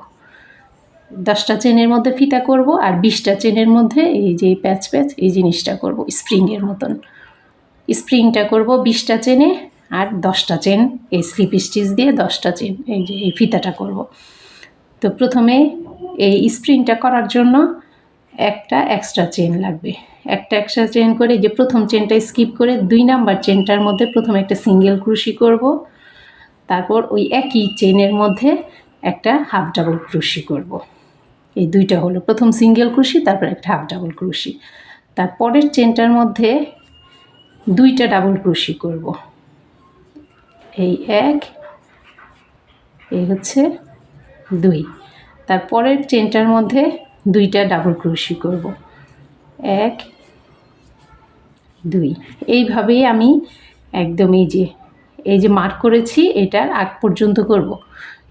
10টা চেনের মধ্যে ফিতা করব, আর 20টা চেনের মধ্যে এই যে প্যাচ প্যাচ এই জিনিসটা করব স্প্রিংয়ের মতন। স্প্রিংটা করব 20টা চেনে আর 10টা চেন এই স্লিপ স্টিচ দিয়ে 10টা চেন এই যে এই ফিতাটা করব। তো প্রথমে এই স্প্রিংটা করার জন্য একটা এক্সট্রা চেন লাগবে। একটা এক্সট্রা চেন করে যে প্রথম চেনটা স্কিপ করে 2 নাম্বার চেনটার মধ্যে প্রথমে একটা সিঙ্গেল ক্রোশি করব, তারপর ওই একই চেনের মধ্যে একটা হাফ ডাবল ক্রোশি করব। এই দুইটা হলো প্রথম সিঙ্গেল ক্রোশি, তারপর একটা হাফ ডাবল ক্রোশি। তারপরের চেনটার মধ্যে 2টা ডাবল ক্রোশি করব। এই এক, এই হচ্ছে 2। তারপরের চেনটার মধ্যে 2টা ডাবল ক্রোশি করব, 1 2। এইভাবেই আমি একদম এই যে মার্ক করেছি এটার আগ পর্যন্ত করব।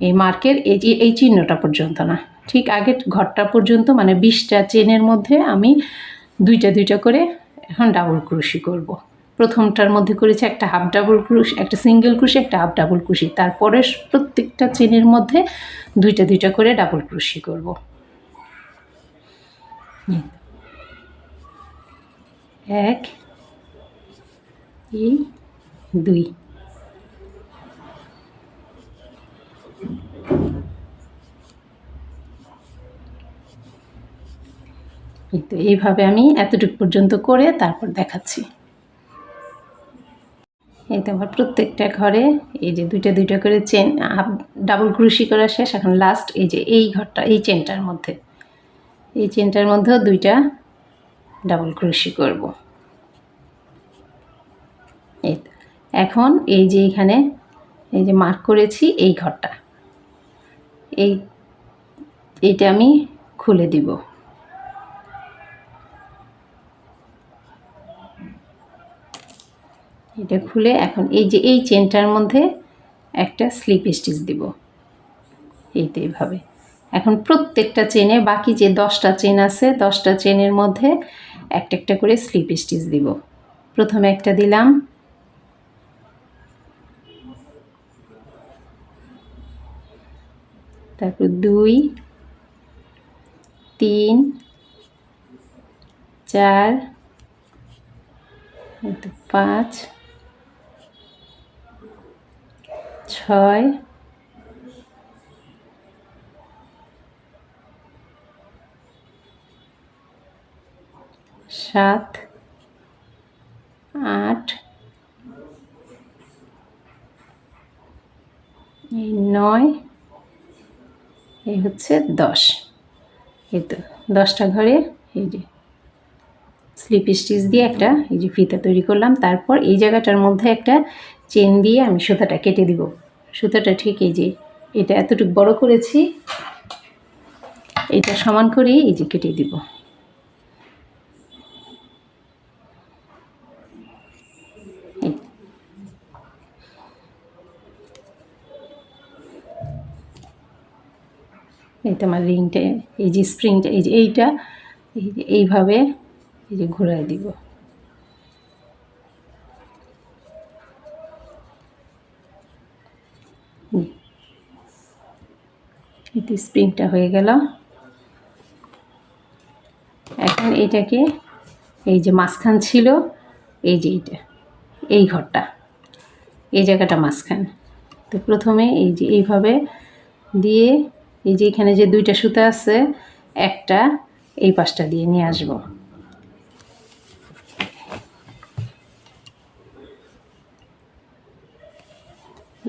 এই মার্কের এই চিহ্নটা পর্যন্ত না, ঠিক আগের ঘরটা পর্যন্ত, মানে 20টা চেনের মধ্যে আমি 2টা করে এখন ডাবল ক্রোশি করব। প্রথমটার মধ্যে করেছি একটা হাফ ডাবল ক্রোশি, একটা সিঙ্গেল ক্রোশি, একটা হাফ ডাবল ক্রোশি। তারপরে প্রত্যেকটা চেনের মধ্যে 2টা করে ডাবল ক্রোশি করব। এক, এই 2। তো এইভাবে আমি এতটুকু পর্যন্ত করে তারপর দেখাচ্ছি। এই তো আমার প্রত্যেকটা ঘরে এই যে 2টা করে চেন হাফ ডাবল ক্রোশি করা শেষ। এখন লাস্ট এই যে এই ঘরটা, এই চেনটার মধ্যে, এই চেনটার মধ্যেও 2টা ডাবল ক্রোশি করব। এই এখন এই যে এখানে এই যে মার্ক করেছি এই ঘরটা, এইটা আমি খুলে দিব। এটা খুলে এখন এই যে এই চেনটার মধ্যে একটা স্লিপ স্টিচ দিব, এইতে এইভাবে। এখন প্রত্যেকটা চেনে বাকি যে 10টা চেন আছে 10টা চেনের মধ্যে একটা করে স্লিপ স্টিচ দিব। প্রথমে একটা দিলাম, তারপর 2 3 4 5 6 7 8 9, এই হচ্ছে 10। এই তো 10টা ঘরে এই যে স্লিপ স্টিচ দিয়ে একটা এই যে ফিতা তৈরি করলাম। তারপর এই জায়গাটার মধ্যে একটা চেন দিয়ে আমি সুতাটা কেটে দিব। সুতাটা ঠিক এই যে এটা এতটুকু বড় করেছি, এটা সমান করে এই যে কেটে দিব। এই তো আমার রিংটা, এই যে স্প্রিংটা, এই যে এইটা এই যে এইভাবে এই যে ঘোরায় দিব। এতে স্প্রিংটা হয়ে গেল। এখন এটাকে এই যে মাঝখান ছিল, এই যে এইটা এই ঘরটা, এই জায়গাটা মাঝখান। তো প্রথমে এই যে এইভাবে দিয়ে এই যে এখানে যে 2টা সুতা আছে একটা এই পাশটা দিয়ে নিয়ে আসব।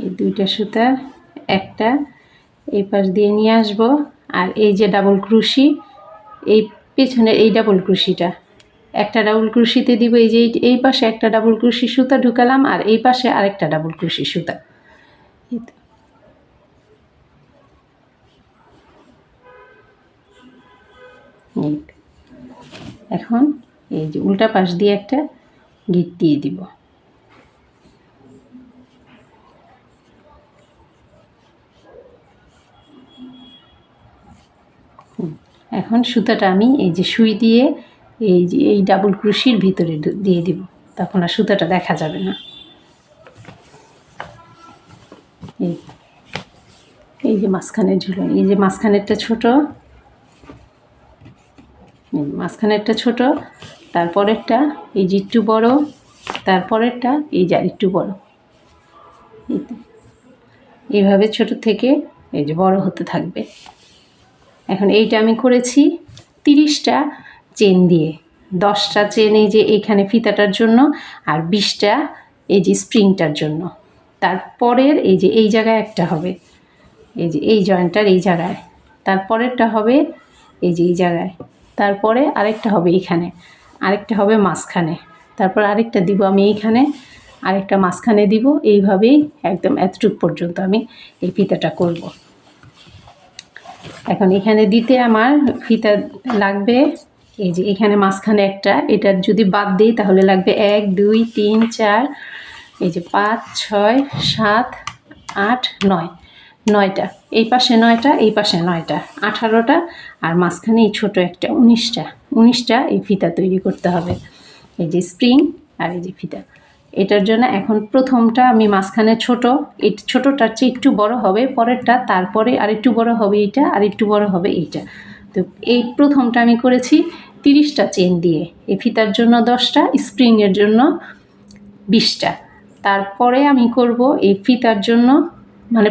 এই 2টা সুতা একটা এই পাশ দিয়ে নিয়ে আসব। আর এই যে ডাবল ক্রোশি, এই পেছনে এই ডাবল ক্রোশিটা একটা ডাবল ক্রোশিতে দিব। এই যে এই পাশে একটা ডাবল ক্রোশি সুতা ঢুকালাম আর এই পাশে আরেকটা ডাবল ক্রোশি সুতা। এখন এই যে উল্টা পাশ দিয়ে একটা গিট দিয়ে দিব। এখন সুতাটা আমি এই যে সুই দিয়ে এই যে এই ডাবল ক্রোশির ভিতরে দিয়ে দিব, তখন আর সুতাটা দেখা যাবে না। এই যে মাঝখানের ঝুলন, এই যে মাঝখানেরটা ছোট, মাঝখানেরটা ছোট, তারপরেরটা এই যে একটু বড়, তারপরেরটা এই যে আরেকটু বড়, এইভাবে ছোট থেকে এই যে বড় হতে থাকবে। এখন এইটা আমি করেছি 30টা চেন দিয়ে, 10টা চেন এই যে এইখানে ফিতাটার জন্য, আর 20টা এই যে স্প্রিংটার জন্য। তারপরের এই যে এই জায়গায় একটা হবে, এই যে এই জয়েন্টটার এই জায়গায়, তারপরেরটা হবে এই যে এই জায়গায়, তারপরে আরেকটা হবে এইখানে, আরেকটা হবে মাঝখানে, তারপর আরেকটা দিব আমি এইখানে, আরেকটা মাঝখানে দিব। এইভাবেই একদম এতটুক পর্যন্ত আমি এই ফিতাটা করব। এখন এখানে দিতে আমার ফিতা লাগবে এই যে এখানে মাঝখানে একটা, এটার যদি বাদ দিই তাহলে লাগবে 1 2 3 4, এই যে 5 6 7 8 9, 9টা, এই পাশে 9টা, এই পাশে 9টা, 18টা, আর মাঝখানে এই ছোট একটা 19টা এই ফিতা তৈরি করতে হবে। এই যে স্প্রিং আর এই যে ফিতা, এটার জন্য এখন প্রথমটা আমি মাঝখানে ছোট, এই ছোটটার চেয়ে একটু বড় হবে পরেরটা, তারপরে আরেকটু বড় হবে এইটা, আর একটু বড় হবে এইটা। তো এই প্রথমটা আমি করেছি 30টা চেন দিয়ে, এই ফিতার জন্য 10টা, স্প্রিংয়ের জন্য 20টা। তারপরে আমি করব এই ফিতার জন্য, মানে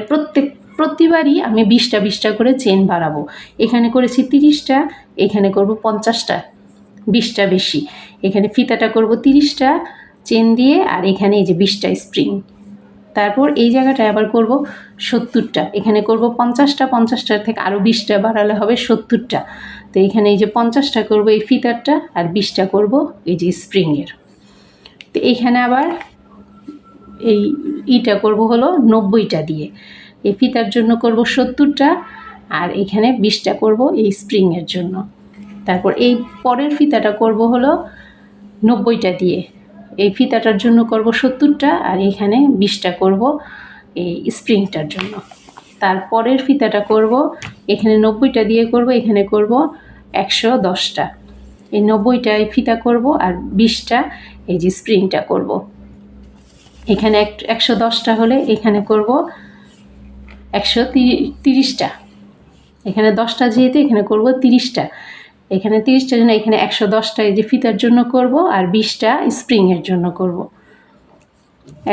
প্রতিবারই আমি 20টা করে চেন বাড়াবো। এখানে করেছি 30টা, এখানে করব 50টা, 20টা বেশি। এখানে ফিতাটা করব 30টা চেন দিয়ে, আর এখানে এই যে 20টা স্প্রিং। তারপর এই জায়গাটায় আবার করব 70টা, এখানে করব 50টা, 50টার থেকে আরও 20টা বাড়ালে হবে 70টা। তো এখানে এই যে 50টা করব এই ফিতারটা, আর 20টা করব এই যে স্প্রিংয়ের। তো এইখানে আবার এই ইটা করব হলো 90টা দিয়ে, এই ফিতার জন্য করব 70টা, আর এখানে 20টা করব এই স্প্রিংয়ের জন্য। তারপর এই পরের ফিতাটা করব হলো 90টা দিয়ে, এই ফিতাটার জন্য করব 70টা, আর এখানে 20টা করব এই স্প্রিংটার জন্য। তারপরের ফিতাটা করব এখানে 90টা দিয়ে করব, এখানে করব 110টা, এই 90টা এই ফিতা করব, আর 20টা এই যে স্প্রিংটা করব। এখানে 110টা হলে এখানে করব 130টা, এখানে 10টা যেহেতু এখানে করব 30টা, এখানে 30টার জন্য এখানে 110টা এই যে ফিতার জন্য করব, আর 20টা স্প্রিংয়ের জন্য করব।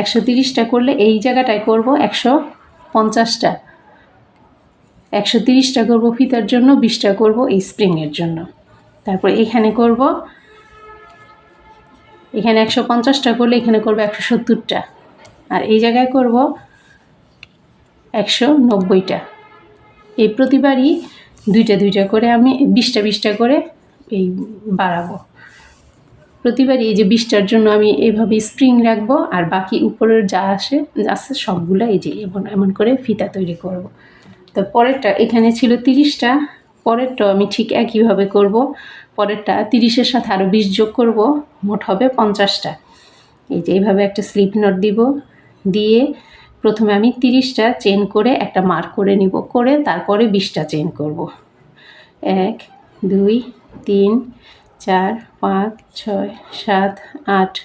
130টা করলে এই জায়গাটায় করব 150টা, 130টা করব ফিতার জন্য, 20টা করব এই স্প্রিংয়ের জন্য। তারপর এখানে করব, এখানে 150টা করলে এখানে করব 170টা, আর এই জায়গায় করব 190টা। এই প্রতিবারই দুইটা করে আমি 20টা করে এই বাড়াবো। প্রতিবারই এই যে 20টার জন্য আমি এইভাবে স্প্রিং রাখবো, আর বাকি উপরের যা আছে সবগুলো এই যে এমন করে ফিতা তৈরি করব। তো পরেরটা এখানে ছিল 30টা, পরেরটাও আমি ঠিক একইভাবে করব। পরেরটা 30-এর সাথে আরও 20 যোগ করব, মোট হবে 50টা। এই যে এইভাবে একটা স্লিপ নট দিব, দিয়ে প্রথমে আমি 30টা চেন করে একটা মার্ক করে নিব, করে তারপরে 20টা চেন করব। 1 2 3 4 5 6 7 8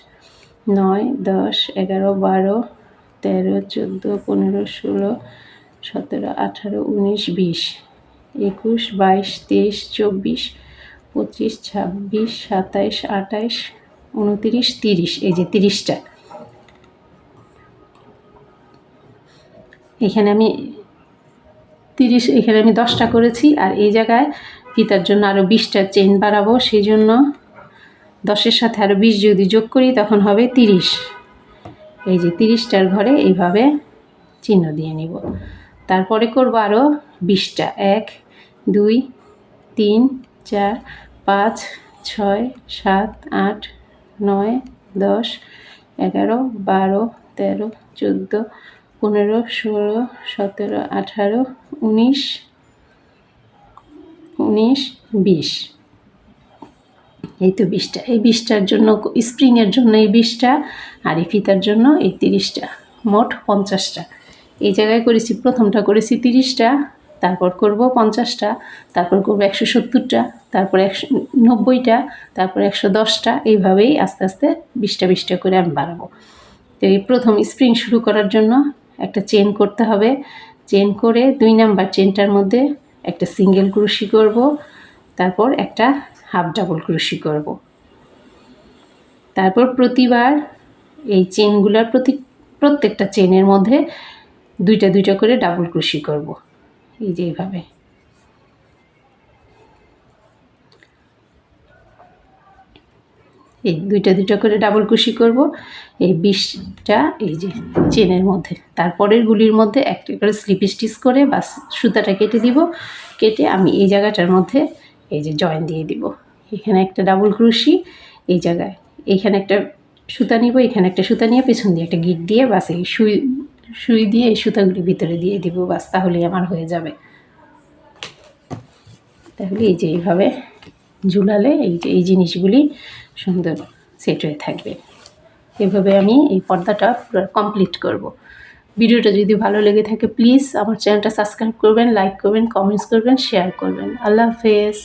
9 10 11 12 13 14 15 16 17 18 19 20 21 22 23 24 25 26 27 28 29 30, এই যে 30টা। এখানে আমি 10টা করেছি, আর এই জায়গায় ফিতার জন্য আরও 20টা চেন বাড়াবো, সেই জন্য 10-এর সাথে আরও 20 যদি যোগ করি তখন হবে 30। এই যে 30টার ঘরে এইভাবে চিহ্ন দিয়ে নিব। তারপরে করব আরও 20টা, 1 2 3 4 5 6 7 8 9 10 11 12 13 14 15 16 17 18 19 20, এই তো 20টা। এই 20টার জন্য স্প্রিংয়ের জন্য এই 20টা, আর এই ফিতার জন্য এই 30টা, মোট 50টা। এই জায়গায় করেছি, প্রথমটা করেছি 30টা, তারপর করব 50টা, তারপর করব 170টা, তারপর 190টা, তারপর 110টা, এইভাবেই আস্তে আস্তে 20টা করে আমি বাড়াবো। তো এই প্রথম স্প্রিং শুরু করার জন্য একটা চেন করতে হবে, চেন করে 2 নাম্বার চেনটার মধ্যে একটা সিঙ্গেল ক্রোশি করব, তারপর একটা হাফ ডাবল ক্রোশি করব। তারপর প্রতিবার এই চেনগুলোর প্রত্যেকটা চেনের মধ্যে দুইটা দুইটা করে ডাবল ক্রোশি করব, এই যে এইভাবে। এই দুইটা দুইটা করে ডাবল ক্রোশি করব এই 20টা এই যে চেনের মধ্যে। তারপরের গুলির মধ্যে একটা করে স্লিপ স্টিচ করে বাস সুতাটা কেটে দিব। কেটে আমি এই জায়গাটার মধ্যে এই যে জয়েন দিয়ে দিব। এখানে একটা ডাবল ক্রোশি এই জায়গায়, এইখানে একটা সুতা নিব, এখানে একটা সুতা নিয়ে পেছন দিয়ে একটা গিট দিয়ে বাস এই সুই দিয়ে এই সুতাগুলি ভিতরে দিয়ে দিব, বাস তাহলেই আমার হয়ে যাবে। তাহলে এই যে এইভাবে ঝুলালে এই যে এই জিনিসগুলি সুন্দর সেট হয়ে থাকবে। এভাবে আমি এই পর্দাটা পুরো কমপ্লিট করব। ভিডিওটা যদি ভালো লেগে থাকে প্লিজ আমার চ্যানেলটা সাবস্ক্রাইব করবেন, লাইক করবেন, কমেন্টস করবেন, শেয়ার করবেন। আল্লাহ হাফেজ।